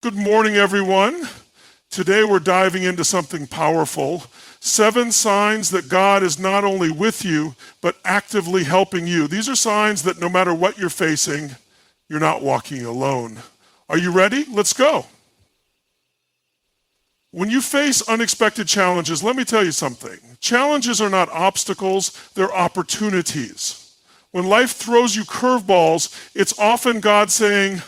Good morning, everyone. Today we're diving into something powerful. 7 signs that God is not only with you, but actively helping you. These are signs that no matter what you're facing, you're not walking alone. Are you ready? Let's go. When you face unexpected challenges, let me tell you something. Challenges are not obstacles, they're opportunities. When life throws you curveballs, it's often God saying,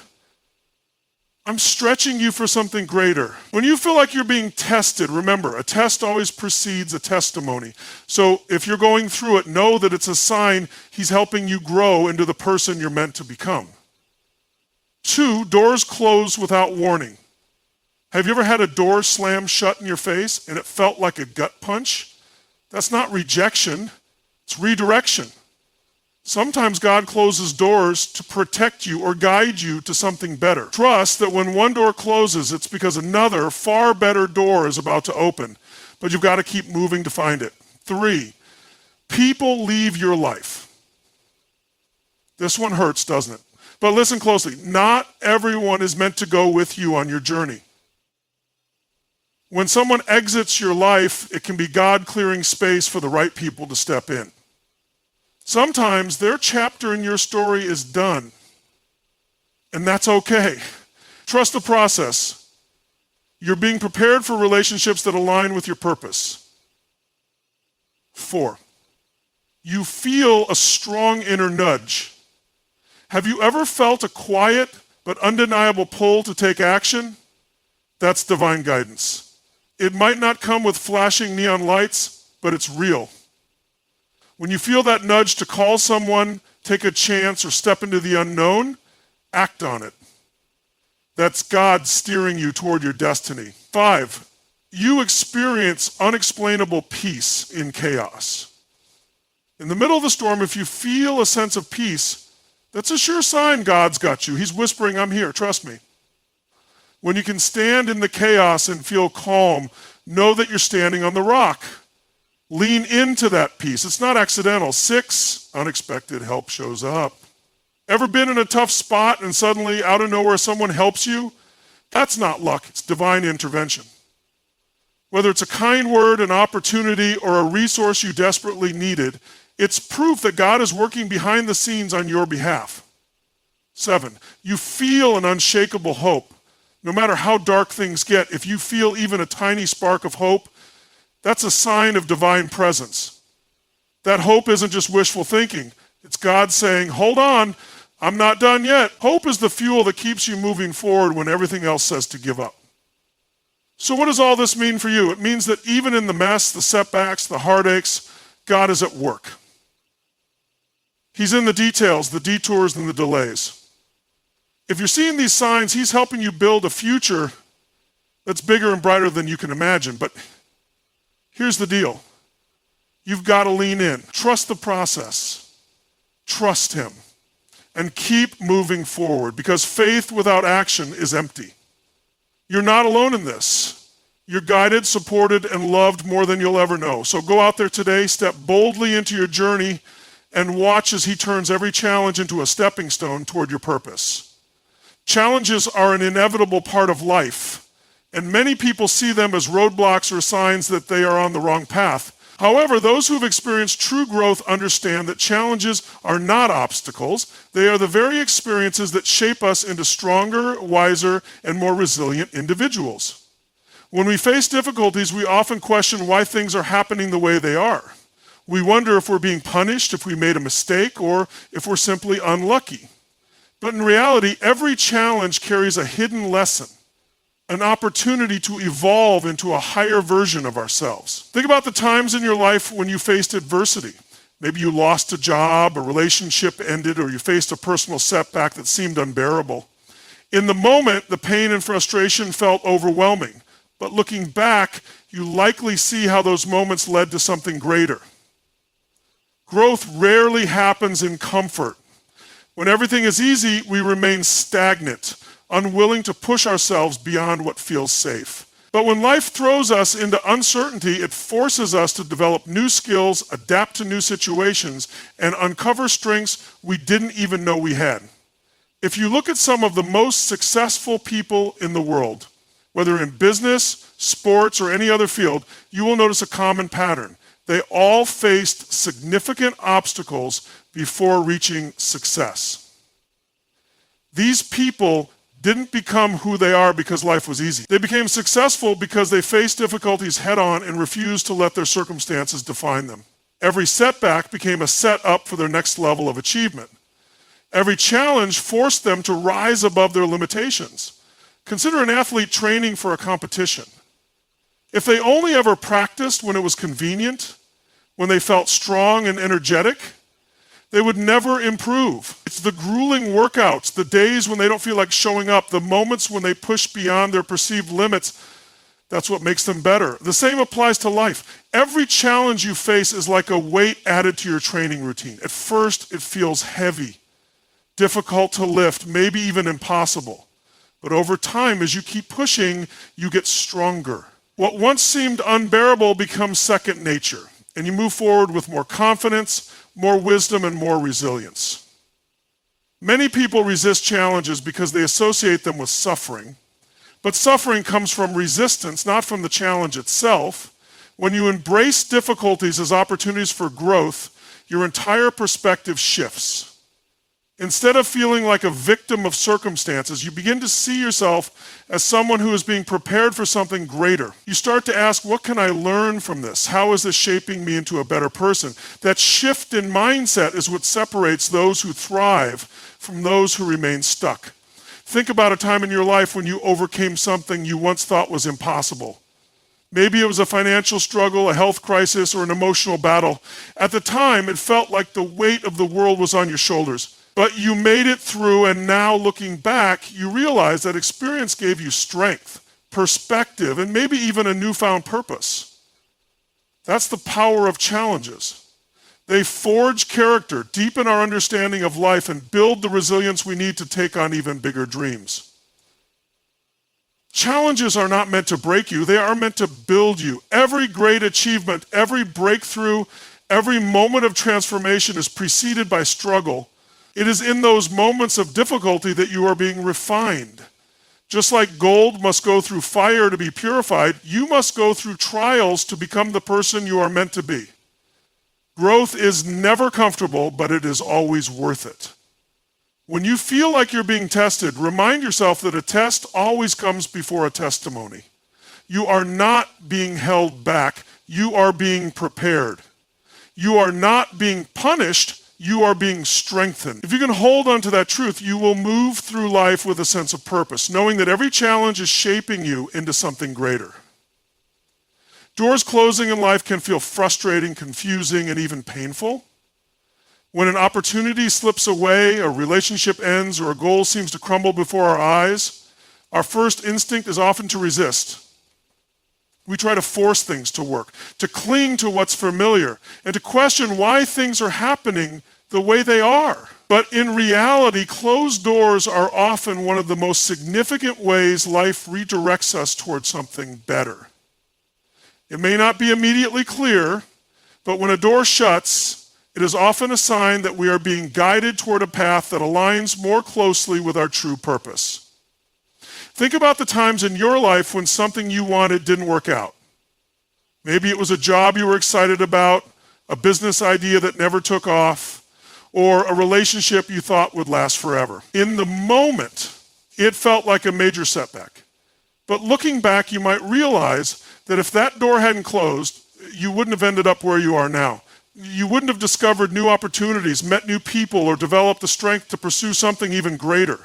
I'm stretching you for something greater. When you feel like you're being tested, remember, a test always precedes a testimony. So if you're going through it, know that it's a sign He's helping you grow into the person you're meant to become. 2, doors close without warning. Have you ever had a door slam shut in your face and it felt like a gut punch? That's not rejection, it's redirection. Sometimes God closes doors to protect you or guide you to something better. Trust that when one door closes, it's because another, far better door is about to open. But you've got to keep moving to find it. 3, people leave your life. This one hurts, doesn't it? But listen closely. Not everyone is meant to go with you on your journey. When someone exits your life, it can be God clearing space for the right people to step in. Sometimes their chapter in your story is done, and that's okay. Trust the process. You're being prepared for relationships that align with your purpose. 4, you feel a strong inner nudge. Have you ever felt a quiet but undeniable pull to take action? That's divine guidance. It might not come with flashing neon lights, but it's real. When you feel that nudge to call someone, take a chance, or step into the unknown, act on it. That's God steering you toward your destiny. 5, you experience unexplainable peace in chaos. In the middle of the storm, if you feel a sense of peace, that's a sure sign God's got you. He's whispering, I'm here, trust me. When you can stand in the chaos and feel calm, know that you're standing on the rock. Lean into that peace. It's not accidental. 6, unexpected help shows up. Ever been in a tough spot and suddenly out of nowhere someone helps you? That's not luck, it's divine intervention. Whether it's a kind word, an opportunity, or a resource you desperately needed, it's proof that God is working behind the scenes on your behalf. 7, you feel an unshakable hope. No matter how dark things get, if you feel even a tiny spark of hope, that's a sign of divine presence. That hope isn't just wishful thinking. It's God saying, hold on, I'm not done yet. Hope is the fuel that keeps you moving forward when everything else says to give up. So what does all this mean for you? It means that even in the mess, the setbacks, the heartaches, God is at work. He's in the details, the detours, and the delays. If you're seeing these signs, He's helping you build a future that's bigger and brighter than you can imagine. But here's the deal. You've got to lean in. Trust the process. Trust Him. And keep moving forward, because faith without action is empty. You're not alone in this. You're guided, supported, and loved more than you'll ever know. So go out there today, step boldly into your journey, and watch as He turns every challenge into a stepping stone toward your purpose. Challenges are an inevitable part of life. And many people see them as roadblocks or signs that they are on the wrong path. However, those who have experienced true growth understand that challenges are not obstacles. They are the very experiences that shape us into stronger, wiser, and more resilient individuals. When we face difficulties, we often question why things are happening the way they are. We wonder if we're being punished, if we made a mistake, or if we're simply unlucky. But in reality, every challenge carries a hidden lesson. An opportunity to evolve into a higher version of ourselves. Think about the times in your life when you faced adversity. Maybe you lost a job, a relationship ended, or you faced a personal setback that seemed unbearable. In the moment, the pain and frustration felt overwhelming. But looking back, you likely see how those moments led to something greater. Growth rarely happens in comfort. When everything is easy, we remain stagnant, unwilling to push ourselves beyond what feels safe. But when life throws us into uncertainty, it forces us to develop new skills, adapt to new situations, and uncover strengths we didn't even know we had. If you look at some of the most successful people in the world, whether in business, sports, or any other field, you will notice a common pattern. They all faced significant obstacles before reaching success. These people didn't become who they are because life was easy. They became successful because they faced difficulties head-on and refused to let their circumstances define them. Every setback became a setup for their next level of achievement. Every challenge forced them to rise above their limitations. Consider an athlete training for a competition. If they only ever practiced when it was convenient, when they felt strong and energetic, they would never improve. It's the grueling workouts, the days when they don't feel like showing up, the moments when they push beyond their perceived limits, that's what makes them better. The same applies to life. Every challenge you face is like a weight added to your training routine. At first, it feels heavy, difficult to lift, maybe even impossible. But over time, as you keep pushing, you get stronger. What once seemed unbearable becomes second nature, and you move forward with more confidence, more wisdom, and more resilience. Many people resist challenges because they associate them with suffering, but suffering comes from resistance, not from the challenge itself. When you embrace difficulties as opportunities for growth, your entire perspective shifts. Instead of feeling like a victim of circumstances, you begin to see yourself as someone who is being prepared for something greater. You start to ask, what can I learn from this? How is this shaping me into a better person? That shift in mindset is what separates those who thrive from those who remain stuck. Think about a time in your life when you overcame something you once thought was impossible. Maybe it was a financial struggle, a health crisis, or an emotional battle. At the time, it felt like the weight of the world was on your shoulders. But you made it through, and now looking back, you realize that experience gave you strength, perspective, and maybe even a newfound purpose. That's the power of challenges. They forge character, deepen our understanding of life, and build the resilience we need to take on even bigger dreams. Challenges are not meant to break you, they are meant to build you. Every great achievement, every breakthrough, every moment of transformation is preceded by struggle. It is in those moments of difficulty that you are being refined. Just like gold must go through fire to be purified, you must go through trials to become the person you are meant to be. Growth is never comfortable, but it is always worth it. When you feel like you're being tested, remind yourself that a test always comes before a testimony. You are not being held back, you are being prepared. You are not being punished, you are being strengthened. If you can hold on to that truth, you will move through life with a sense of purpose, knowing that every challenge is shaping you into something greater. Doors closing in life can feel frustrating, confusing, and even painful. When an opportunity slips away, a relationship ends, or a goal seems to crumble before our eyes, our first instinct is often to resist. We try to force things to work, to cling to what's familiar, and to question why things are happening the way they are. But in reality, closed doors are often one of the most significant ways life redirects us towards something better. It may not be immediately clear, but when a door shuts, it is often a sign that we are being guided toward a path that aligns more closely with our true purpose. Think about the times in your life when something you wanted didn't work out. Maybe it was a job you were excited about, a business idea that never took off, or a relationship you thought would last forever. In the moment, it felt like a major setback. But looking back, you might realize that if that door hadn't closed, you wouldn't have ended up where you are now. You wouldn't have discovered new opportunities, met new people, or developed the strength to pursue something even greater.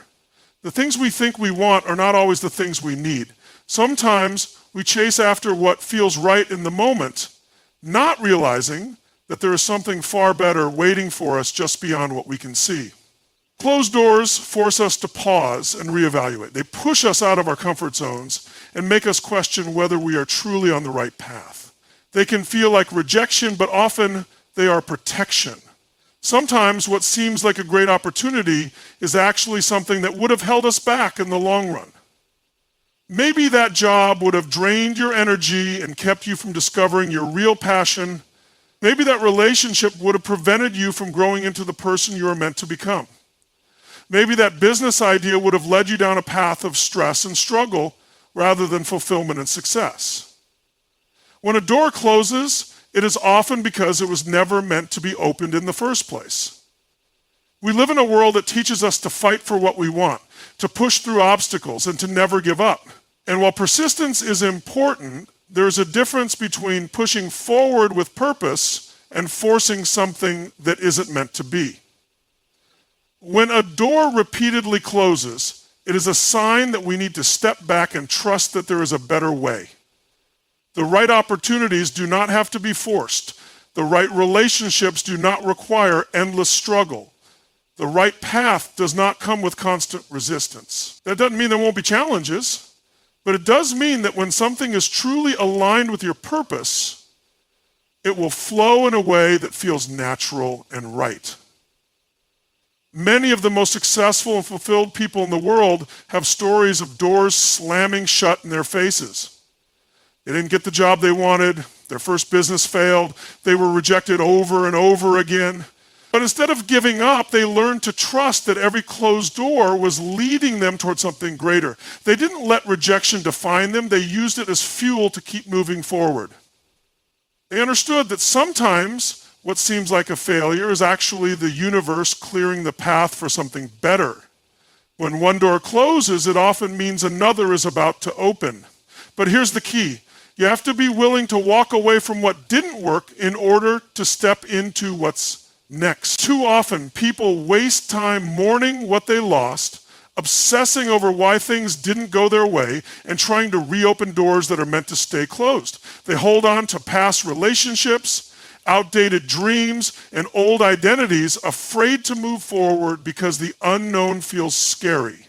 The things we think we want are not always the things we need. Sometimes we chase after what feels right in the moment, not realizing that there is something far better waiting for us just beyond what we can see. Closed doors force us to pause and reevaluate. They push us out of our comfort zones and make us question whether we are truly on the right path. They can feel like rejection, but often they are protection. Sometimes what seems like a great opportunity is actually something that would have held us back in the long run. Maybe that job would have drained your energy and kept you from discovering your real passion. Maybe that relationship would have prevented you from growing into the person you are meant to become. Maybe that business idea would have led you down a path of stress and struggle rather than fulfillment and success. When a door closes, it is often because it was never meant to be opened in the first place. We live in a world that teaches us to fight for what we want, to push through obstacles, and to never give up. And while persistence is important, there's a difference between pushing forward with purpose and forcing something that isn't meant to be. When a door repeatedly closes, it is a sign that we need to step back and trust that there is a better way. The right opportunities do not have to be forced. The right relationships do not require endless struggle. The right path does not come with constant resistance. That doesn't mean there won't be challenges, but it does mean that when something is truly aligned with your purpose, it will flow in a way that feels natural and right. Many of the most successful and fulfilled people in the world have stories of doors slamming shut in their faces. They didn't get the job they wanted, their first business failed, they were rejected over and over again. But instead of giving up, they learned to trust that every closed door was leading them toward something greater. They didn't let rejection define them, they used it as fuel to keep moving forward. They understood that sometimes what seems like a failure is actually the universe clearing the path for something better. When one door closes, it often means another is about to open. But here's the key. You have to be willing to walk away from what didn't work in order to step into what's next. Too often, people waste time mourning what they lost, obsessing over why things didn't go their way, and trying to reopen doors that are meant to stay closed. They hold on to past relationships, outdated dreams, and old identities, afraid to move forward because the unknown feels scary.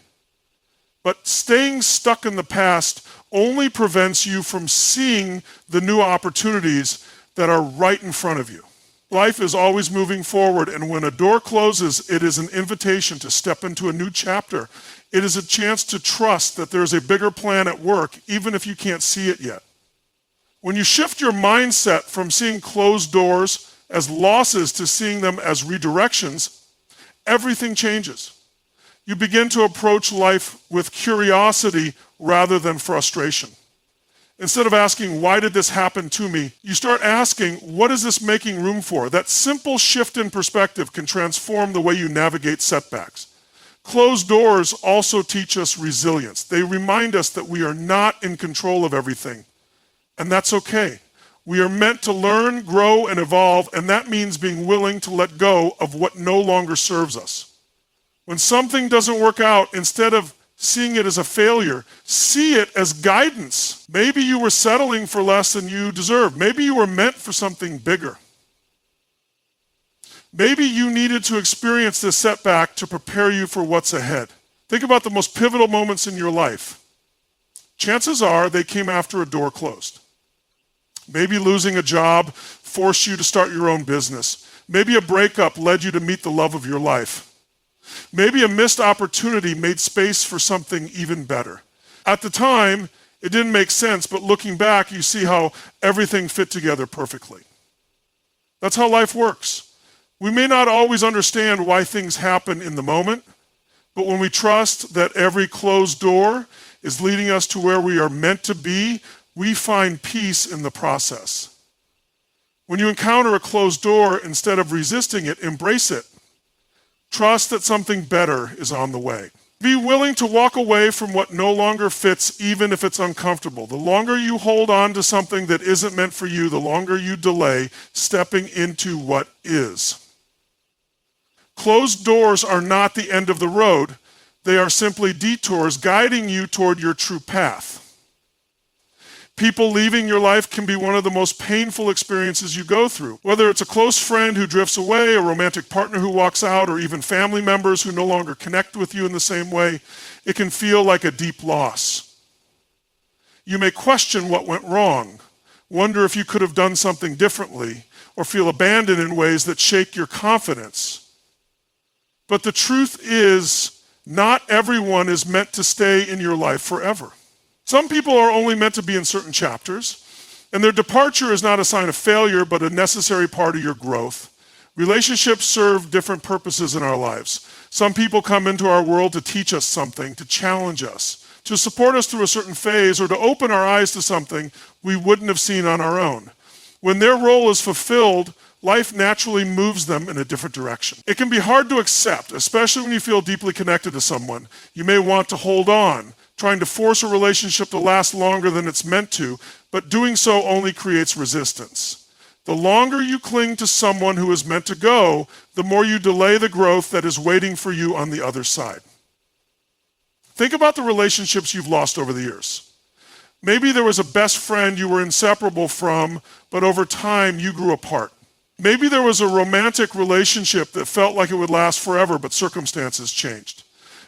But staying stuck in the past only prevents you from seeing the new opportunities that are right in front of you. Life is always moving forward, and when a door closes, it is an invitation to step into a new chapter. It is a chance to trust that there's a bigger plan at work, even if you can't see it yet. When you shift your mindset from seeing closed doors as losses to seeing them as redirections, everything changes. You begin to approach life with curiosity rather than frustration. Instead of asking, why did this happen to me? You start asking, what is this making room for? That simple shift in perspective can transform the way you navigate setbacks. Closed doors also teach us resilience. They remind us that we are not in control of everything, and that's okay. We are meant to learn, grow, and evolve, and that means being willing to let go of what no longer serves us. When something doesn't work out, instead of seeing it as a failure, see it as guidance. Maybe you were settling for less than you deserve. Maybe you were meant for something bigger. Maybe you needed to experience this setback to prepare you for what's ahead. Think about the most pivotal moments in your life. Chances are they came after a door closed. Maybe losing a job forced you to start your own business. Maybe a breakup led you to meet the love of your life. Maybe a missed opportunity made space for something even better. At the time, it didn't make sense, but looking back, you see how everything fit together perfectly. That's how life works. We may not always understand why things happen in the moment, but when we trust that every closed door is leading us to where we are meant to be, we find peace in the process. When you encounter a closed door, instead of resisting it, embrace it. Trust that something better is on the way. Be willing to walk away from what no longer fits, even if it's uncomfortable. The longer you hold on to something that isn't meant for you, the longer you delay stepping into what is. Closed doors are not the end of the road. They are simply detours guiding you toward your true path. People leaving your life can be one of the most painful experiences you go through. Whether it's a close friend who drifts away, a romantic partner who walks out, or even family members who no longer connect with you in the same way, it can feel like a deep loss. You may question what went wrong, wonder if you could have done something differently, or feel abandoned in ways that shake your confidence. But the truth is, not everyone is meant to stay in your life forever. Some people are only meant to be in certain chapters, and their departure is not a sign of failure, but a necessary part of your growth. Relationships serve different purposes in our lives. Some people come into our world to teach us something, to challenge us, to support us through a certain phase, or to open our eyes to something we wouldn't have seen on our own. When their role is fulfilled, life naturally moves them in a different direction. It can be hard to accept, especially when you feel deeply connected to someone. You may want to hold on, trying to force a relationship to last longer than it's meant to, but doing so only creates resistance. The longer you cling to someone who is meant to go, the more you delay the growth that is waiting for you on the other side. Think about the relationships you've lost over the years. Maybe there was a best friend you were inseparable from, but over time you grew apart. Maybe there was a romantic relationship that felt like it would last forever, but circumstances changed.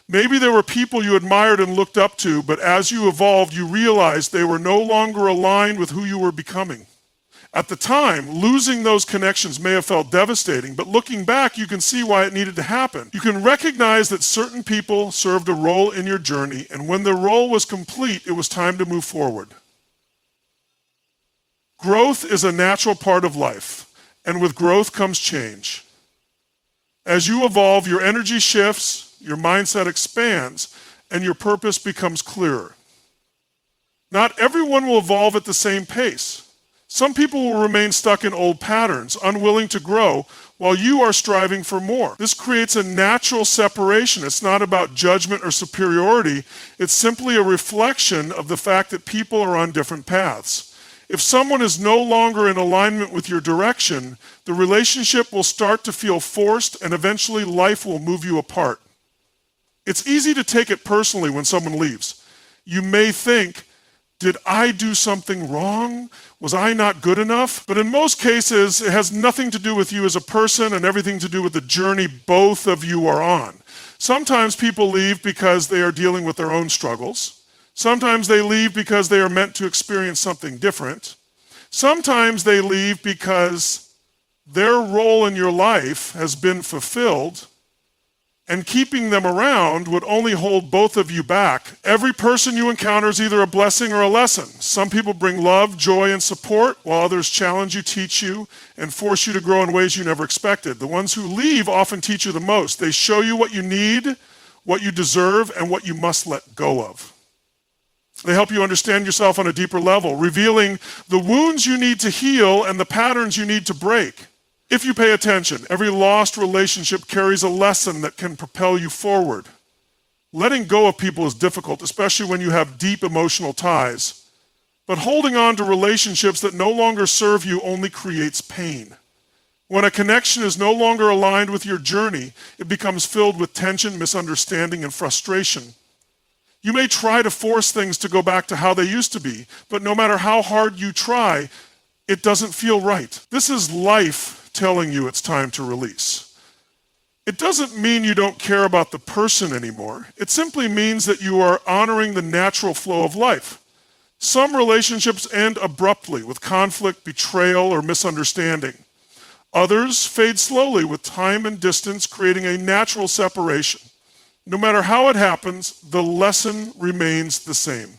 Maybe there were people you admired and looked up to, but as you evolved, you realized they were no longer aligned with who you were becoming. At the time, losing those connections may have felt devastating, but looking back, you can see why it needed to happen. You can recognize that certain people served a role in your journey, and when their role was complete, it was time to move forward. Growth is a natural part of life, and with growth comes change. As you evolve, your energy shifts, your mindset expands, and your purpose becomes clearer. Not everyone will evolve at the same pace. Some people will remain stuck in old patterns, unwilling to grow, while you are striving for more. This creates a natural separation. It's not about judgment or superiority. It's simply a reflection of the fact that people are on different paths. If someone is no longer in alignment with your direction, the relationship will start to feel forced, and eventually life will move you apart. It's easy to take it personally when someone leaves. You may think, did I do something wrong? Was I not good enough? But in most cases, it has nothing to do with you as a person and everything to do with the journey both of you are on. Sometimes people leave because they are dealing with their own struggles. Sometimes they leave because they are meant to experience something different. Sometimes they leave because their role in your life has been fulfilled, and keeping them around would only hold both of you back. Every person you encounter is either a blessing or a lesson. Some people bring love, joy, and support, while others challenge you, teach you, and force you to grow in ways you never expected. The ones who leave often teach you the most. They show you what you need, what you deserve, and what you must let go of. They help you understand yourself on a deeper level, revealing the wounds you need to heal and the patterns you need to break. If you pay attention, every lost relationship carries a lesson that can propel you forward. Letting go of people is difficult, especially when you have deep emotional ties. But holding on to relationships that no longer serve you only creates pain. When a connection is no longer aligned with your journey, it becomes filled with tension, misunderstanding, and frustration. You may try to force things to go back to how they used to be, but no matter how hard you try, it doesn't feel right. This is life telling you it's time to release. It doesn't mean you don't care about the person anymore. It simply means that you are honoring the natural flow of life. Some relationships end abruptly with conflict, betrayal, or misunderstanding. Others fade slowly with time and distance, creating a natural separation. No matter how it happens, the lesson remains the same.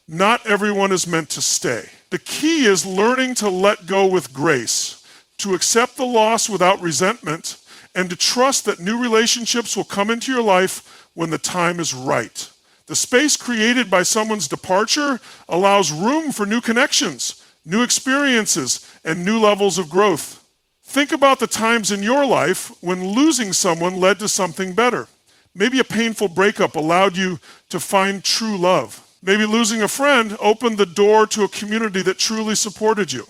Not everyone is meant to stay. The key is learning to let go with grace, to accept the loss without resentment, and to trust that new relationships will come into your life when the time is right. The space created by someone's departure allows room for new connections, new experiences, and new levels of growth. Think about the times in your life when losing someone led to something better. Maybe a painful breakup allowed you to find true love. Maybe losing a friend opened the door to a community that truly supported you.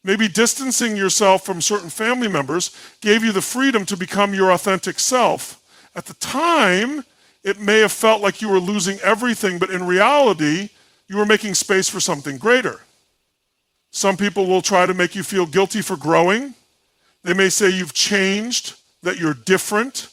Maybe distancing yourself from certain family members gave you the freedom to become your authentic self. At the time, it may have felt like you were losing everything, but in reality, you were making space for something greater. Some people will try to make you feel guilty for growing. They may say you've changed, that you're different,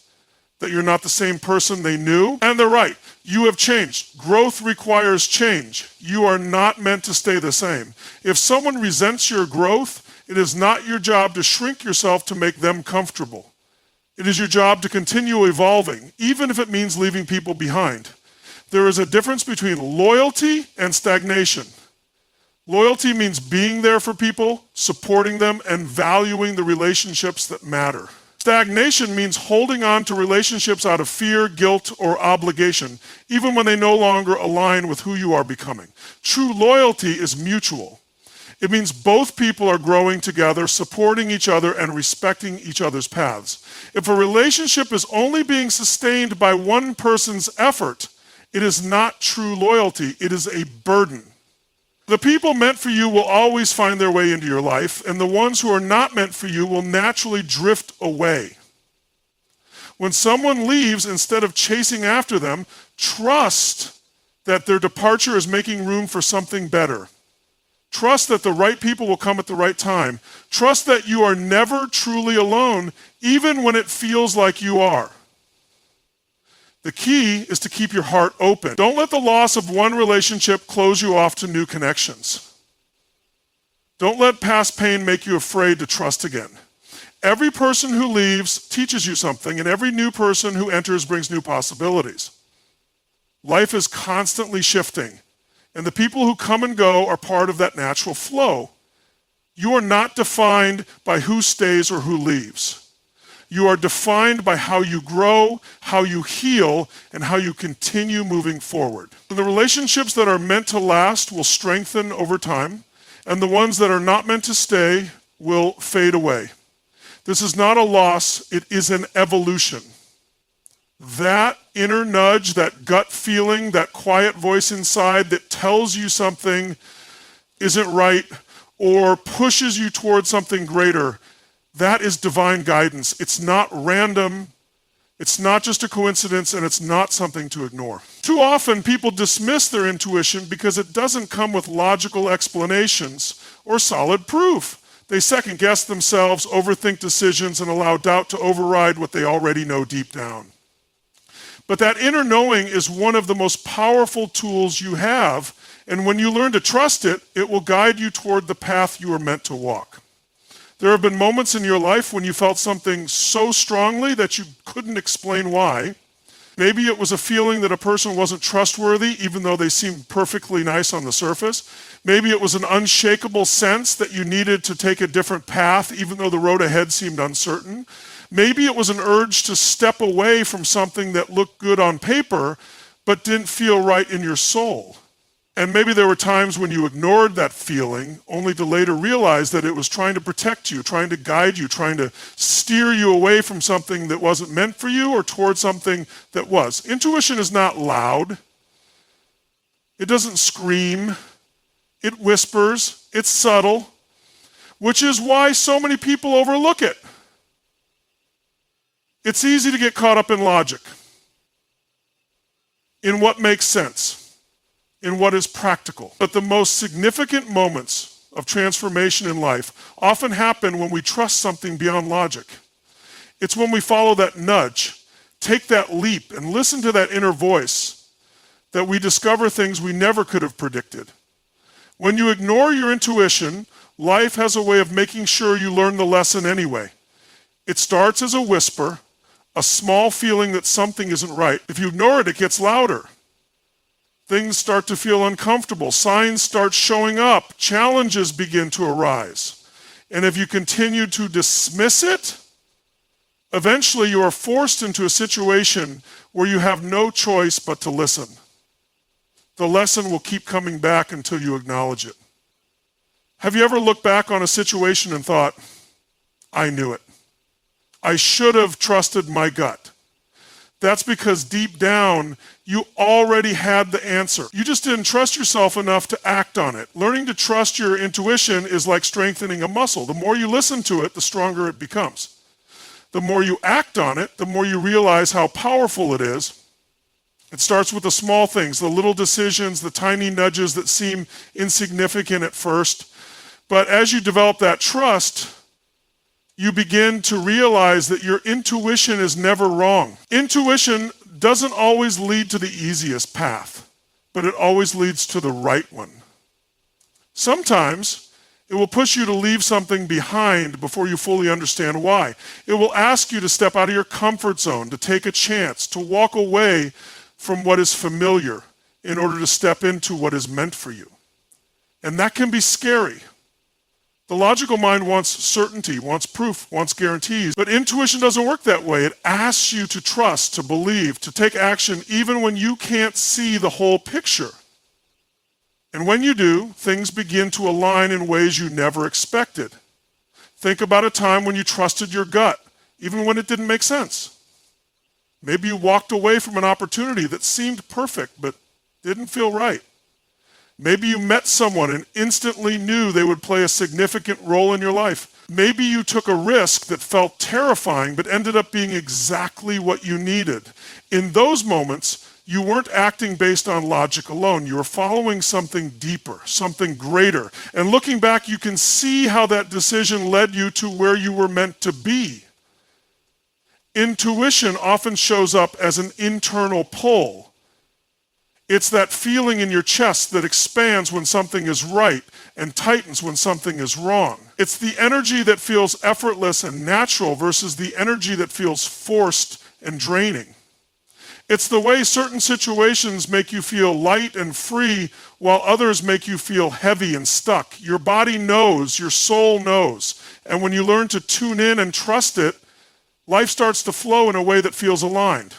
that you're not the same person they knew. And they're right. You have changed. Growth requires change. You are not meant to stay the same. If someone resents your growth, it is not your job to shrink yourself to make them comfortable. It is your job to continue evolving, even if it means leaving people behind. There is a difference between loyalty and stagnation. Loyalty means being there for people, supporting them, and valuing the relationships that matter. Stagnation means holding on to relationships out of fear, guilt, or obligation, even when they no longer align with who you are becoming. True loyalty is mutual. It means both people are growing together, supporting each other, and respecting each other's paths. If a relationship is only being sustained by one person's effort, it is not true loyalty. It is a burden. The people meant for you will always find their way into your life, and the ones who are not meant for you will naturally drift away. When someone leaves, instead of chasing after them, trust that their departure is making room for something better. Trust that the right people will come at the right time. Trust that you are never truly alone, even when it feels like you are. The key is to keep your heart open. Don't let the loss of one relationship close you off to new connections. Don't let past pain make you afraid to trust again. Every person who leaves teaches you something, and every new person who enters brings new possibilities. Life is constantly shifting, and the people who come and go are part of that natural flow. You are not defined by who stays or who leaves. You are defined by how you grow, how you heal, and how you continue moving forward. The relationships that are meant to last will strengthen over time, and the ones that are not meant to stay will fade away. This is not a loss, it is an evolution. That inner nudge, that gut feeling, that quiet voice inside that tells you something isn't right or pushes you towards something greater, that is divine guidance. It's not random, it's not just a coincidence, and it's not something to ignore. Too often people dismiss their intuition because it doesn't come with logical explanations or solid proof. They second guess themselves, overthink decisions, and allow doubt to override what they already know deep down. But that inner knowing is one of the most powerful tools you have, and when you learn to trust it, it will guide you toward the path you are meant to walk. There have been moments in your life when you felt something so strongly that you couldn't explain why. Maybe it was a feeling that a person wasn't trustworthy, even though they seemed perfectly nice on the surface. Maybe it was an unshakable sense that you needed to take a different path, even though the road ahead seemed uncertain. Maybe it was an urge to step away from something that looked good on paper, but didn't feel right in your soul. And maybe there were times when you ignored that feeling, only to later realize that it was trying to protect you, trying to guide you, trying to steer you away from something that wasn't meant for you or towards something that was. Intuition is not loud. It doesn't scream. It whispers. It's subtle, which is why so many people overlook it. It's easy to get caught up in logic, in what makes sense, in what is practical. But the most significant moments of transformation in life often happen when we trust something beyond logic. It's when we follow that nudge, take that leap, and listen to that inner voice that we discover things we never could have predicted. When you ignore your intuition, life has a way of making sure you learn the lesson anyway. It starts as a whisper, a small feeling that something isn't right. If you ignore it, it gets louder. Things start to feel uncomfortable. Signs start showing up. Challenges begin to arise. And if you continue to dismiss it, eventually you are forced into a situation where you have no choice but to listen. The lesson will keep coming back until you acknowledge it. Have you ever looked back on a situation and thought, I knew it. I should have trusted my gut. That's because deep down, you already had the answer. You just didn't trust yourself enough to act on it. Learning to trust your intuition is like strengthening a muscle. The more you listen to it, the stronger it becomes. The more you act on it, the more you realize how powerful it is. It starts with the small things, the little decisions, the tiny nudges that seem insignificant at first. But as you develop that trust, you begin to realize that your intuition is never wrong. Intuition doesn't always lead to the easiest path, but it always leads to the right one. Sometimes it will push you to leave something behind before you fully understand why. It will ask you to step out of your comfort zone, to take a chance, to walk away from what is familiar in order to step into what is meant for you. And that can be scary. The logical mind wants certainty, wants proof, wants guarantees, but intuition doesn't work that way. It asks you to trust, to believe, to take action even when you can't see the whole picture. And when you do, things begin to align in ways you never expected. Think about a time when you trusted your gut, even when it didn't make sense. Maybe you walked away from an opportunity that seemed perfect but didn't feel right. Maybe you met someone and instantly knew they would play a significant role in your life. Maybe you took a risk that felt terrifying but ended up being exactly what you needed. In those moments, you weren't acting based on logic alone. You were following something deeper, something greater. And looking back, you can see how that decision led you to where you were meant to be. Intuition often shows up as an internal pull. It's that feeling in your chest that expands when something is right and tightens when something is wrong. It's the energy that feels effortless and natural versus the energy that feels forced and draining. It's the way certain situations make you feel light and free while others make you feel heavy and stuck. Your body knows, your soul knows. And when you learn to tune in and trust it, life starts to flow in a way that feels aligned.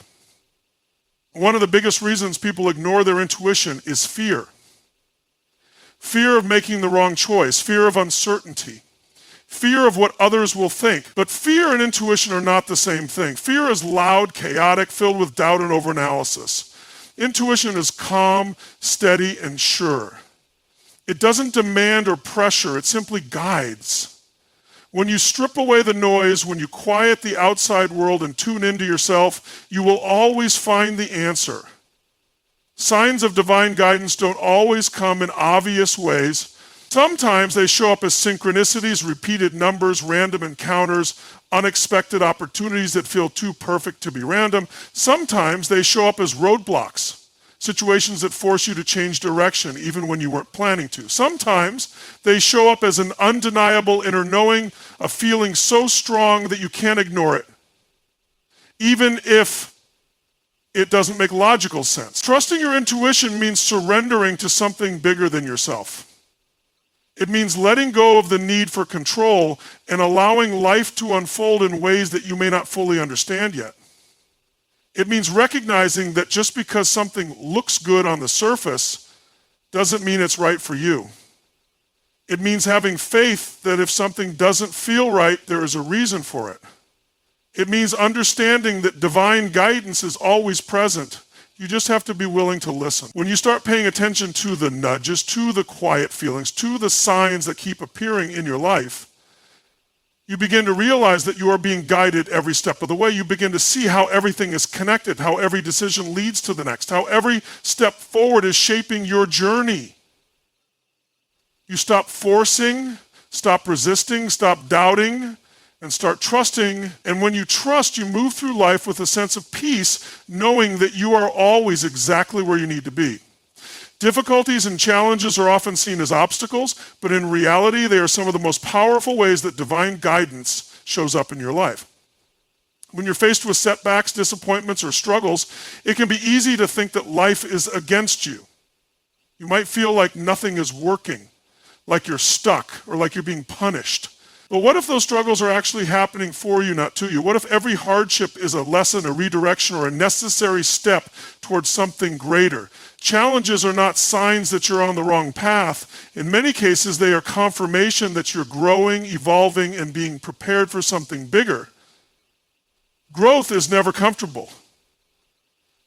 One of the biggest reasons people ignore their intuition is fear. Fear of making the wrong choice, fear of uncertainty, fear of what others will think. But fear and intuition are not the same thing. Fear is loud, chaotic, filled with doubt and overanalysis. Intuition is calm, steady, and sure. It doesn't demand or pressure, it simply guides. When you strip away the noise, when you quiet the outside world and tune into yourself, you will always find the answer. Signs of divine guidance don't always come in obvious ways. Sometimes they show up as synchronicities, repeated numbers, random encounters, unexpected opportunities that feel too perfect to be random. Sometimes they show up as roadblocks. Situations that force you to change direction even when you weren't planning to. Sometimes they show up as an undeniable inner knowing, a feeling so strong that you can't ignore it, even if it doesn't make logical sense. Trusting your intuition means surrendering to something bigger than yourself. It means letting go of the need for control and allowing life to unfold in ways that you may not fully understand yet. It means recognizing that just because something looks good on the surface doesn't mean it's right for you. It means having faith that if something doesn't feel right, there is a reason for it. It means understanding that divine guidance is always present. You just have to be willing to listen. When you start paying attention to the nudges, to the quiet feelings, to the signs that keep appearing in your life, you begin to realize that you are being guided every step of the way. You begin to see how everything is connected, how every decision leads to the next, how every step forward is shaping your journey. You stop forcing, stop resisting, stop doubting, and start trusting. And when you trust, you move through life with a sense of peace, knowing that you are always exactly where you need to be. Difficulties and challenges are often seen as obstacles, but in reality, they are some of the most powerful ways that divine guidance shows up in your life. When you're faced with setbacks, disappointments, or struggles, it can be easy to think that life is against you. You might feel like nothing is working, like you're stuck, or like you're being punished. But what if those struggles are actually happening for you, not to you? What if every hardship is a lesson, a redirection, or a necessary step towards something greater? Challenges are not signs that you're on the wrong path. In many cases, they are confirmation that you're growing, evolving, and being prepared for something bigger. Growth is never comfortable.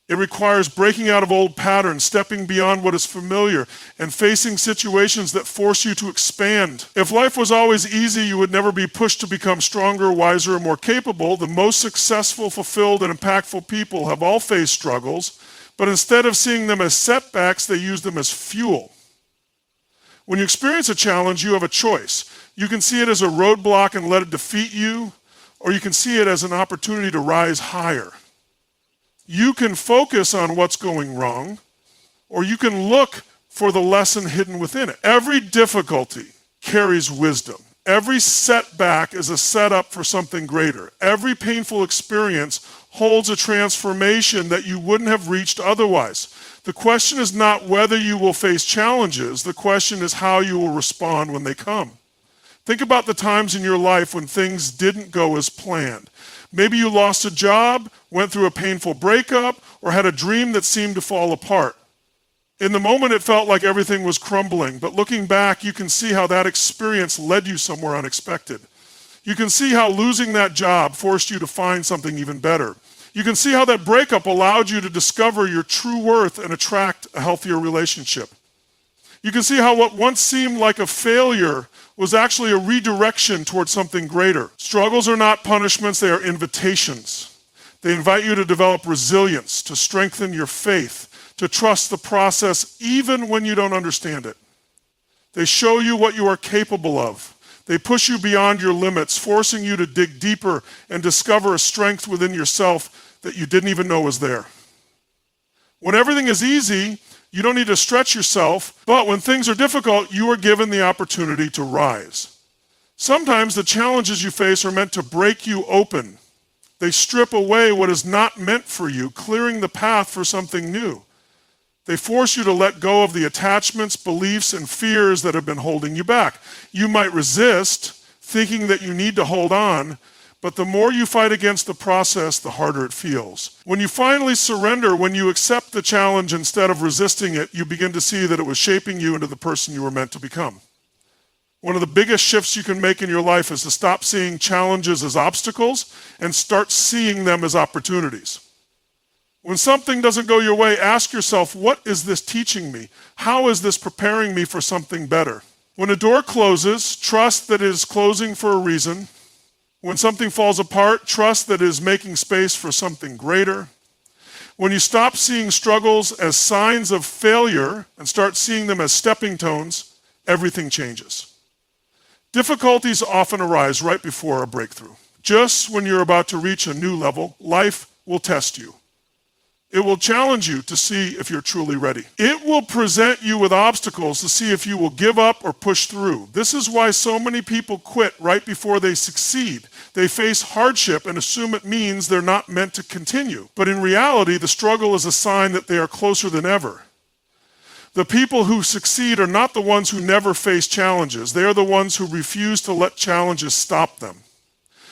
It requires breaking out of old patterns, stepping beyond what is familiar, and facing situations that force you to expand. If life was always easy, you would never be pushed to become stronger, wiser, and more capable. The most successful, fulfilled, and impactful people have all faced struggles, but instead of seeing them as setbacks, they use them as fuel. When you experience a challenge, you have a choice. You can see it as a roadblock and let it defeat you, or you can see it as an opportunity to rise higher. You can focus on what's going wrong, or you can look for the lesson hidden within it. Every difficulty carries wisdom. Every setback is a setup for something greater. Every painful experience holds a transformation that you wouldn't have reached otherwise. The question is not whether you will face challenges. The question is how you will respond when they come. Think about the times in your life when things didn't go as planned. Maybe you lost a job, went through a painful breakup, or had a dream that seemed to fall apart. In the moment, it felt like everything was crumbling, but looking back, you can see how that experience led you somewhere unexpected. You can see how losing that job forced you to find something even better. You can see how that breakup allowed you to discover your true worth and attract a healthier relationship. You can see how what once seemed like a failure was actually a redirection towards something greater. Struggles are not punishments, they are invitations. They invite you to develop resilience, to strengthen your faith, to trust the process even when you don't understand it. They show you what you are capable of. They push you beyond your limits, forcing you to dig deeper and discover a strength within yourself that you didn't even know was there. When everything is easy, you don't need to stretch yourself, but when things are difficult, you are given the opportunity to rise. Sometimes the challenges you face are meant to break you open. They strip away what is not meant for you, clearing the path for something new. They force you to let go of the attachments, beliefs, and fears that have been holding you back. You might resist, thinking that you need to hold on, but the more you fight against the process, the harder it feels. When you finally surrender, when you accept the challenge instead of resisting it, you begin to see that it was shaping you into the person you were meant to become. One of the biggest shifts you can make in your life is to stop seeing challenges as obstacles and start seeing them as opportunities. When something doesn't go your way, ask yourself, what is this teaching me? How is this preparing me for something better? When a door closes, trust that it is closing for a reason. When something falls apart, trust that it is making space for something greater. When you stop seeing struggles as signs of failure and start seeing them as stepping stones, everything changes. Difficulties often arise right before a breakthrough. Just when you're about to reach a new level, life will test you. It will challenge you to see if you're truly ready. It will present you with obstacles to see if you will give up or push through. This is why so many people quit right before they succeed. They face hardship and assume it means they're not meant to continue. But in reality, the struggle is a sign that they are closer than ever. The people who succeed are not the ones who never face challenges. They are the ones who refuse to let challenges stop them.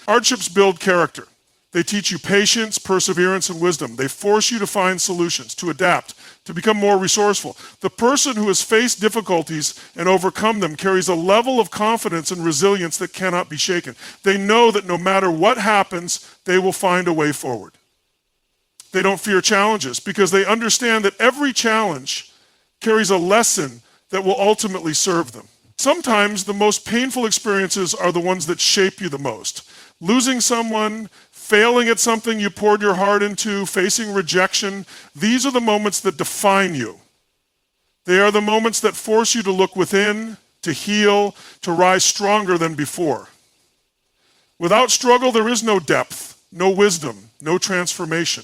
Hardships build character. They teach you patience, perseverance, and wisdom. They force you to find solutions, to adapt, to become more resourceful. The person who has faced difficulties and overcome them carries a level of confidence and resilience that cannot be shaken. They know that no matter what happens, they will find a way forward. They don't fear challenges because they understand that every challenge carries a lesson that will ultimately serve them. Sometimes the most painful experiences are the ones that shape you the most. Losing someone, failing at something you poured your heart into, facing rejection, these are the moments that define you. They are the moments that force you to look within, to heal, to rise stronger than before. Without struggle, there is no depth, no wisdom, no transformation.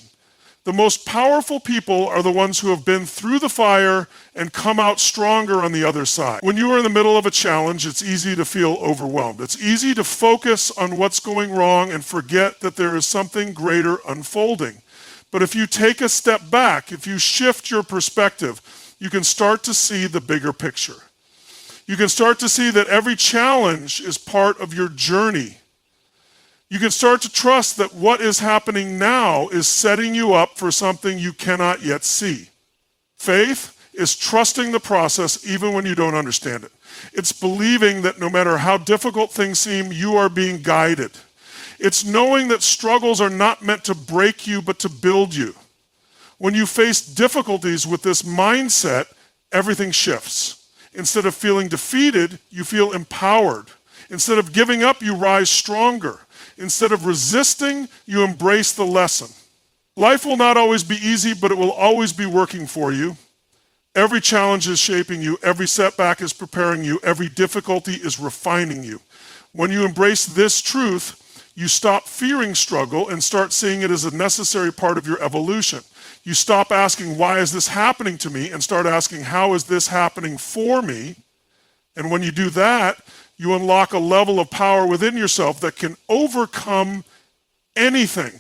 The most powerful people are the ones who have been through the fire and come out stronger on the other side. When you are in the middle of a challenge, it's easy to feel overwhelmed. It's easy to focus on what's going wrong and forget that there is something greater unfolding. But if you take a step back, if you shift your perspective, you can start to see the bigger picture. You can start to see that every challenge is part of your journey. You can start to trust that what is happening now is setting you up for something you cannot yet see. Faith is trusting the process even when you don't understand it. It's believing that no matter how difficult things seem, you are being guided. It's knowing that struggles are not meant to break you, but to build you. When you face difficulties with this mindset, everything shifts. Instead of feeling defeated, you feel empowered. Instead of giving up, you rise stronger. Instead of resisting, you embrace the lesson. Life will not always be easy, but it will always be working for you. Every challenge is shaping you. Every setback is preparing you. Every difficulty is refining you. When you embrace this truth, you stop fearing struggle and start seeing it as a necessary part of your evolution. You stop asking, why is this happening to me? And start asking, how is this happening for me? And when you do that, you unlock a level of power within yourself that can overcome anything.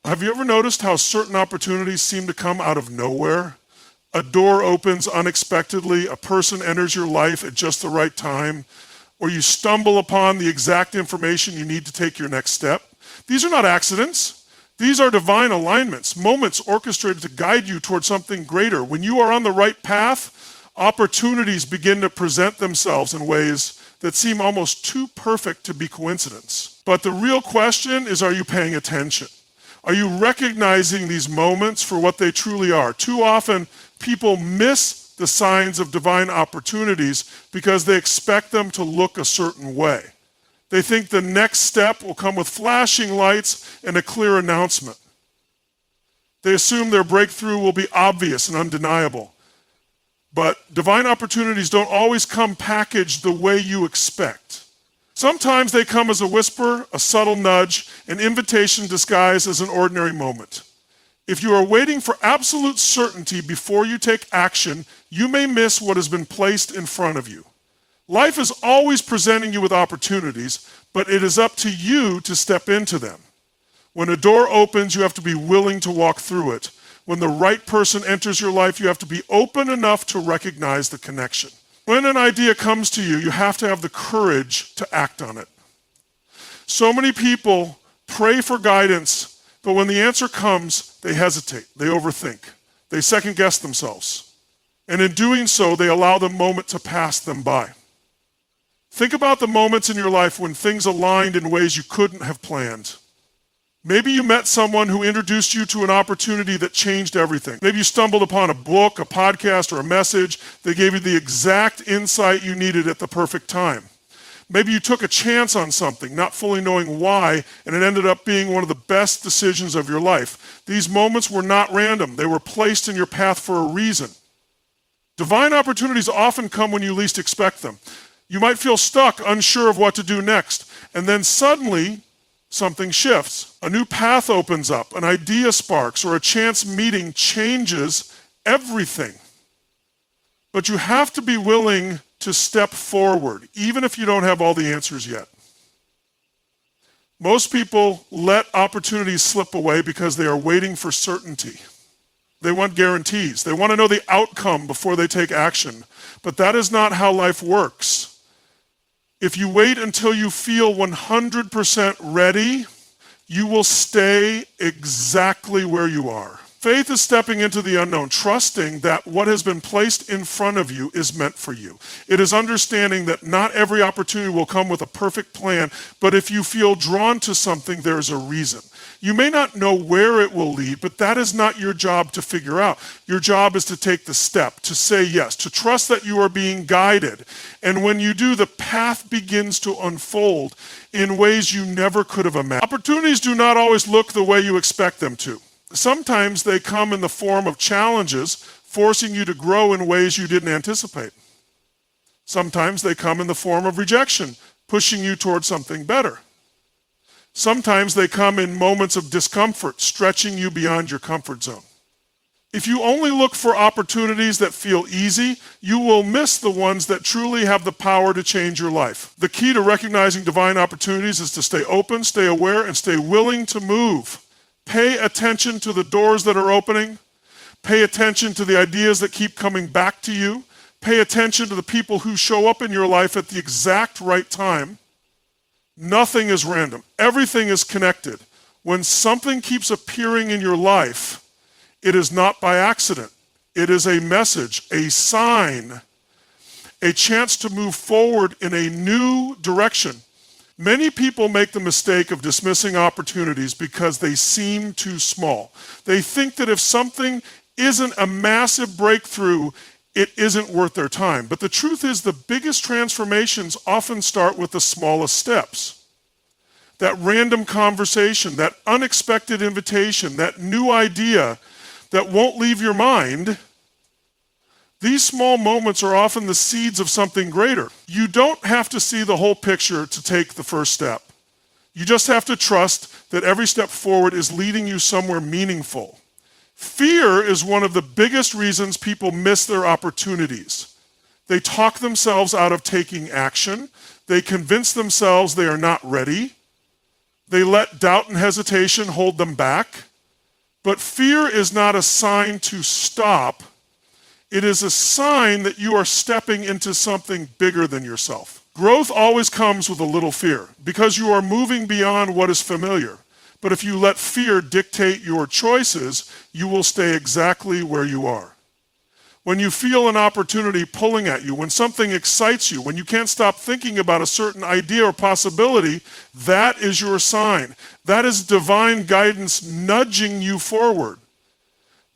Have you ever noticed how certain opportunities seem to come out of nowhere? A door opens unexpectedly, a person enters your life at just the right time, or you stumble upon the exact information you need to take your next step. These are not accidents. These are divine alignments, moments orchestrated to guide you towards something greater. When you are on the right path, opportunities begin to present themselves in ways that seem almost too perfect to be coincidence. But the real question is, are you paying attention? Are you recognizing these moments for what they truly are? Too often, people miss the signs of divine opportunities because they expect them to look a certain way. They think the next step will come with flashing lights and a clear announcement. They assume their breakthrough will be obvious and undeniable. But divine opportunities don't always come packaged the way you expect. Sometimes they come as a whisper, a subtle nudge, an invitation disguised as an ordinary moment. If you are waiting for absolute certainty before you take action, you may miss what has been placed in front of you. Life is always presenting you with opportunities, but it is up to you to step into them. When a door opens, you have to be willing to walk through it. When the right person enters your life, you have to be open enough to recognize the connection. When an idea comes to you, you have to have the courage to act on it. So many people pray for guidance, but when the answer comes, they hesitate, they overthink, they second guess themselves. And in doing so, they allow the moment to pass them by. Think about the moments in your life when things aligned in ways you couldn't have planned. Maybe you met someone who introduced you to an opportunity that changed everything. Maybe you stumbled upon a book, a podcast, or a message that gave you the exact insight you needed at the perfect time. Maybe you took a chance on something, not fully knowing why, and it ended up being one of the best decisions of your life. These moments were not random. They were placed in your path for a reason. Divine opportunities often come when you least expect them. You might feel stuck, unsure of what to do next, and then suddenly something shifts. A new path opens up, an idea sparks, or a chance meeting changes everything. But you have to be willing to step forward, even if you don't have all the answers yet. Most people let opportunities slip away because they are waiting for certainty. They want guarantees. They want to know the outcome before they take action. But that is not how life works. If you wait until you feel 100% ready, you will stay exactly where you are. Faith is stepping into the unknown, trusting that what has been placed in front of you is meant for you. It is understanding that not every opportunity will come with a perfect plan, but if you feel drawn to something, there's a reason. You may not know where it will lead, but that is not your job to figure out. Your job is to take the step, to say yes, to trust that you are being guided. And when you do, the path begins to unfold in ways you never could have imagined. Opportunities do not always look the way you expect them to. Sometimes they come in the form of challenges, forcing you to grow in ways you didn't anticipate. Sometimes they come in the form of rejection, pushing you towards something better. Sometimes they come in moments of discomfort, stretching you beyond your comfort zone. If you only look for opportunities that feel easy, you will miss the ones that truly have the power to change your life. The key to recognizing divine opportunities is to stay open, stay aware, and stay willing to move. Pay attention to the doors that are opening. Pay attention to the ideas that keep coming back to you. Pay attention to the people who show up in your life at the exact right time. Nothing is random. Everything is connected. When something keeps appearing in your life, it is not by accident. It is a message, a sign, a chance to move forward in a new direction. Many people make the mistake of dismissing opportunities because they seem too small. They think that if something isn't a massive breakthrough, it isn't worth their time. But the truth is, the biggest transformations often start with the smallest steps. That random conversation, that unexpected invitation, that new idea that won't leave your mind. These small moments are often the seeds of something greater. You don't have to see the whole picture to take the first step. You just have to trust that every step forward is leading you somewhere meaningful. Fear is one of the biggest reasons people miss their opportunities. They talk themselves out of taking action. They convince themselves they are not ready. They let doubt and hesitation hold them back. But fear is not a sign to stop. It is a sign that you are stepping into something bigger than yourself. Growth always comes with a little fear because you are moving beyond what is familiar. But if you let fear dictate your choices, you will stay exactly where you are. When you feel an opportunity pulling at you, when something excites you, when you can't stop thinking about a certain idea or possibility, that is your sign. That is divine guidance nudging you forward.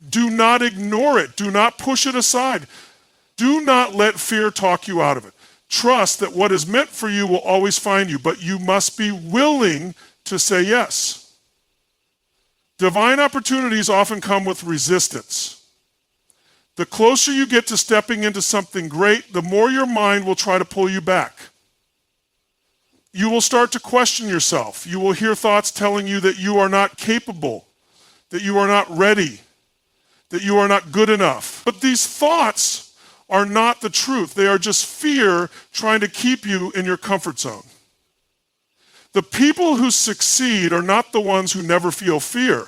Do not ignore it. Do not push it aside. Do not let fear talk you out of it. Trust that what is meant for you will always find you, but you must be willing to say yes. Divine opportunities often come with resistance. The closer you get to stepping into something great, the more your mind will try to pull you back. You will start to question yourself. You will hear thoughts telling you that you are not capable, that you are not ready, that you are not good enough. But these thoughts are not the truth. They are just fear trying to keep you in your comfort zone. The people who succeed are not the ones who never feel fear.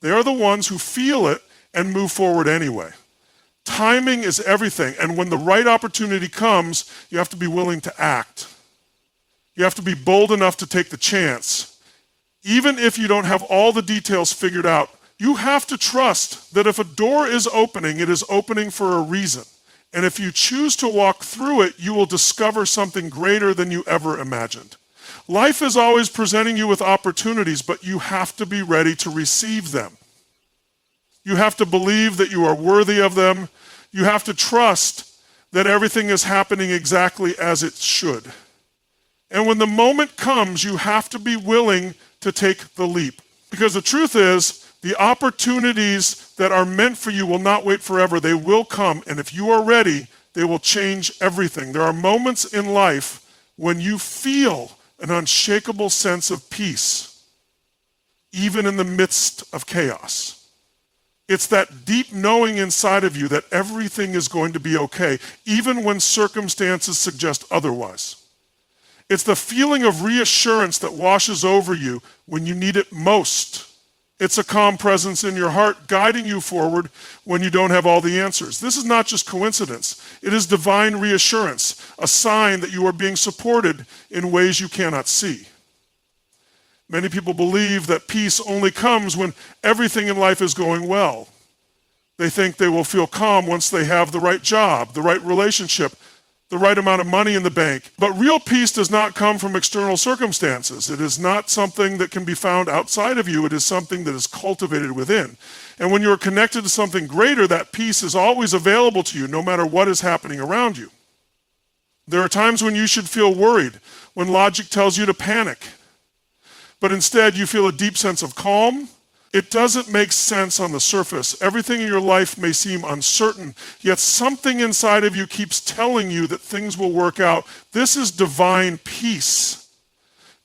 They are the ones who feel it and move forward anyway. Timing is everything, and when the right opportunity comes, you have to be willing to act. You have to be bold enough to take the chance. Even if you don't have all the details figured out, you have to trust that if a door is opening, it is opening for a reason. And if you choose to walk through it, you will discover something greater than you ever imagined. Life is always presenting you with opportunities, but you have to be ready to receive them. You have to believe that you are worthy of them. You have to trust that everything is happening exactly as it should. And when the moment comes, you have to be willing to take the leap. Because the truth is, the opportunities that are meant for you will not wait forever. They will come, and if you are ready, they will change everything. There are moments in life when you feel an unshakable sense of peace, even in the midst of chaos. It's that deep knowing inside of you that everything is going to be okay, even when circumstances suggest otherwise. It's the feeling of reassurance that washes over you when you need it most. It's a calm presence in your heart guiding you forward when you don't have all the answers. This is not just coincidence. It is divine reassurance, a sign that you are being supported in ways you cannot see. Many people believe that peace only comes when everything in life is going well. They think they will feel calm once they have the right job, the right relationship, the right amount of money in the bank. But real peace does not come from external circumstances. It is not something that can be found outside of you. It is something that is cultivated within. And when you are connected to something greater, that peace is always available to you, no matter what is happening around you. There are times when you should feel worried, when logic tells you to panic. But instead, you feel a deep sense of calm. It doesn't make sense on the surface. Everything in your life may seem uncertain, yet something inside of you keeps telling you that things will work out. This is divine peace.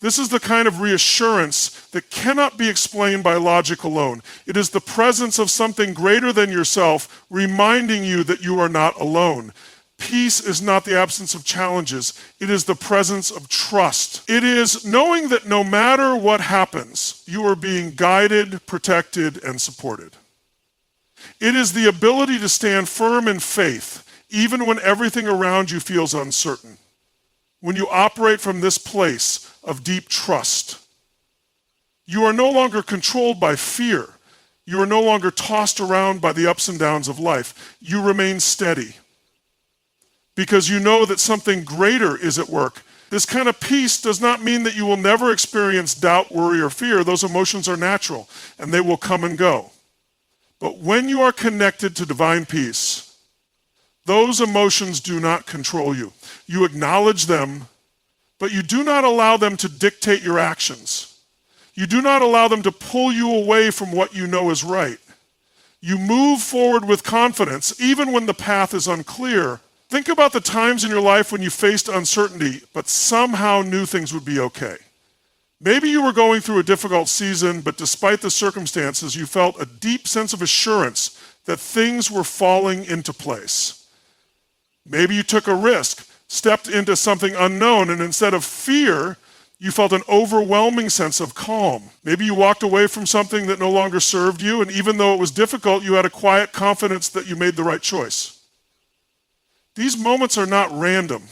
This is the kind of reassurance that cannot be explained by logic alone. It is the presence of something greater than yourself reminding you that you are not alone. Peace is not the absence of challenges. It is the presence of trust. It is knowing that no matter what happens, you are being guided, protected, and supported. It is the ability to stand firm in faith, even when everything around you feels uncertain. When you operate from this place of deep trust, you are no longer controlled by fear. You are no longer tossed around by the ups and downs of life. You remain steady, because you know that something greater is at work. This kind of peace does not mean that you will never experience doubt, worry, or fear. Those emotions are natural, and they will come and go. But when you are connected to divine peace, those emotions do not control you. You acknowledge them, but you do not allow them to dictate your actions. You do not allow them to pull you away from what you know is right. You move forward with confidence, even when the path is unclear. Think about the times in your life when you faced uncertainty, but somehow knew things would be okay. Maybe you were going through a difficult season, but despite the circumstances, you felt a deep sense of assurance that things were falling into place. Maybe you took a risk, stepped into something unknown, and instead of fear, you felt an overwhelming sense of calm. Maybe you walked away from something that no longer served you, and even though it was difficult, you had a quiet confidence that you made the right choice. These moments are not random.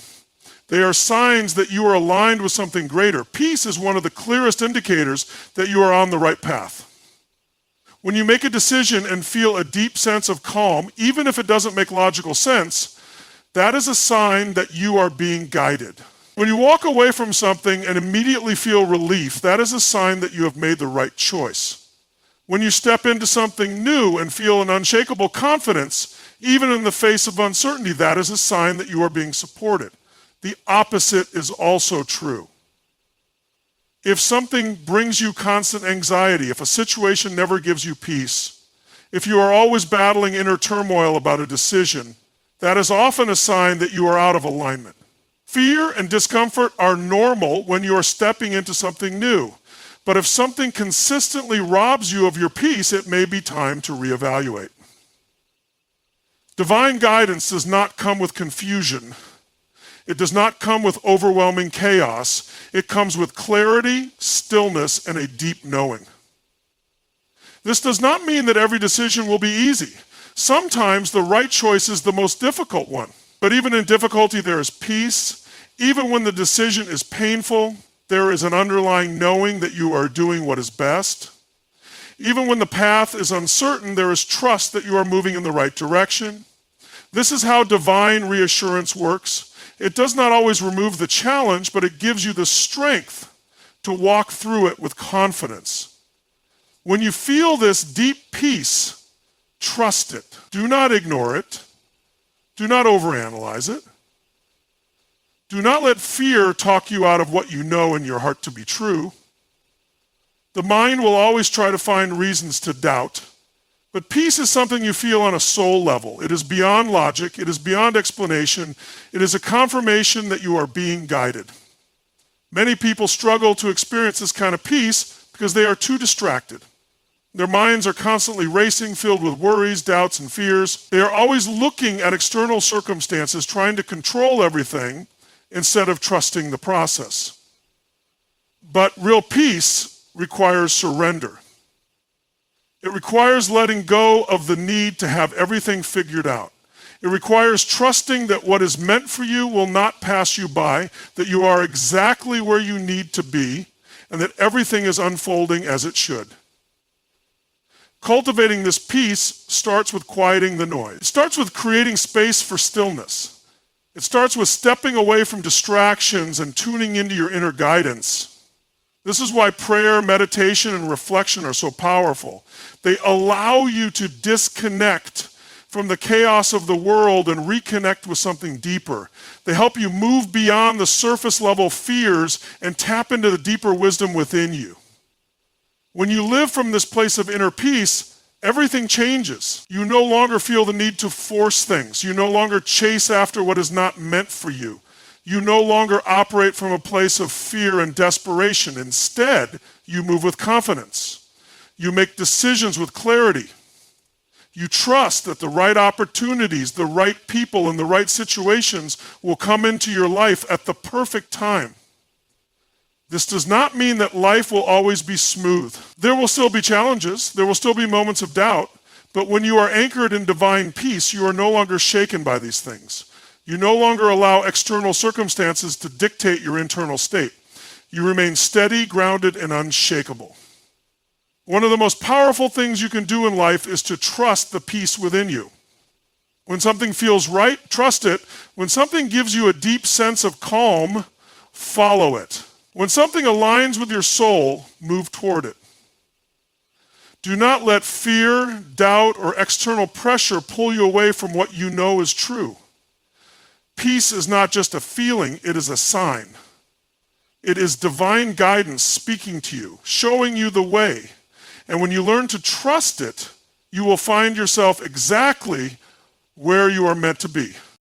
They are signs that you are aligned with something greater. Peace is one of the clearest indicators that you are on the right path. When you make a decision and feel a deep sense of calm, even if it doesn't make logical sense, that is a sign that you are being guided. When you walk away from something and immediately feel relief, that is a sign that you have made the right choice. When you step into something new and feel an unshakable confidence, even in the face of uncertainty, that is a sign that you are being supported. The opposite is also true. If something brings you constant anxiety, if a situation never gives you peace, if you are always battling inner turmoil about a decision, that is often a sign that you are out of alignment. Fear and discomfort are normal when you are stepping into something new. But if something consistently robs you of your peace, it may be time to reevaluate. Divine guidance does not come with confusion. It does not come with overwhelming chaos. It comes with clarity, stillness, and a deep knowing. This does not mean that every decision will be easy. Sometimes the right choice is the most difficult one. But even in difficulty, there is peace. Even when the decision is painful, there is an underlying knowing that you are doing what is best. Even when the path is uncertain, there is trust that you are moving in the right direction. This is how divine reassurance works. It does not always remove the challenge, but it gives you the strength to walk through it with confidence. When you feel this deep peace, trust it. Do not ignore it. Do not overanalyze it. Do not let fear talk you out of what you know in your heart to be true. The mind will always try to find reasons to doubt. But peace is something you feel on a soul level. It is beyond logic. It is beyond explanation. It is a confirmation that you are being guided. Many people struggle to experience this kind of peace because they are too distracted. Their minds are constantly racing, filled with worries, doubts, and fears. They are always looking at external circumstances, trying to control everything instead of trusting the process. But real peace requires surrender. It requires letting go of the need to have everything figured out. It requires trusting that what is meant for you will not pass you by, that you are exactly where you need to be, and that everything is unfolding as it should. Cultivating this peace starts with quieting the noise. It starts with creating space for stillness. It starts with stepping away from distractions and tuning into your inner guidance. This is why prayer, meditation, and reflection are so powerful. They allow you to disconnect from the chaos of the world and reconnect with something deeper. They help you move beyond the surface level fears and tap into the deeper wisdom within you. When you live from this place of inner peace, everything changes. You no longer feel the need to force things. You no longer chase after what is not meant for you. You no longer operate from a place of fear and desperation. Instead, you move with confidence. You make decisions with clarity. You trust that the right opportunities, the right people, and the right situations will come into your life at the perfect time. This does not mean that life will always be smooth. There will still be challenges. There will still be moments of doubt. But when you are anchored in divine peace, you are no longer shaken by these things. You no longer allow external circumstances to dictate your internal state. You remain steady, grounded, and unshakable. One of the most powerful things you can do in life is to trust the peace within you. When something feels right, trust it. When something gives you a deep sense of calm, follow it. When something aligns with your soul, move toward it. Do not let fear, doubt, or external pressure pull you away from what you know is true. Peace is not just a feeling, it is a sign. It is divine guidance speaking to you, showing you the way. And when you learn to trust it, you will find yourself exactly where you are meant to be.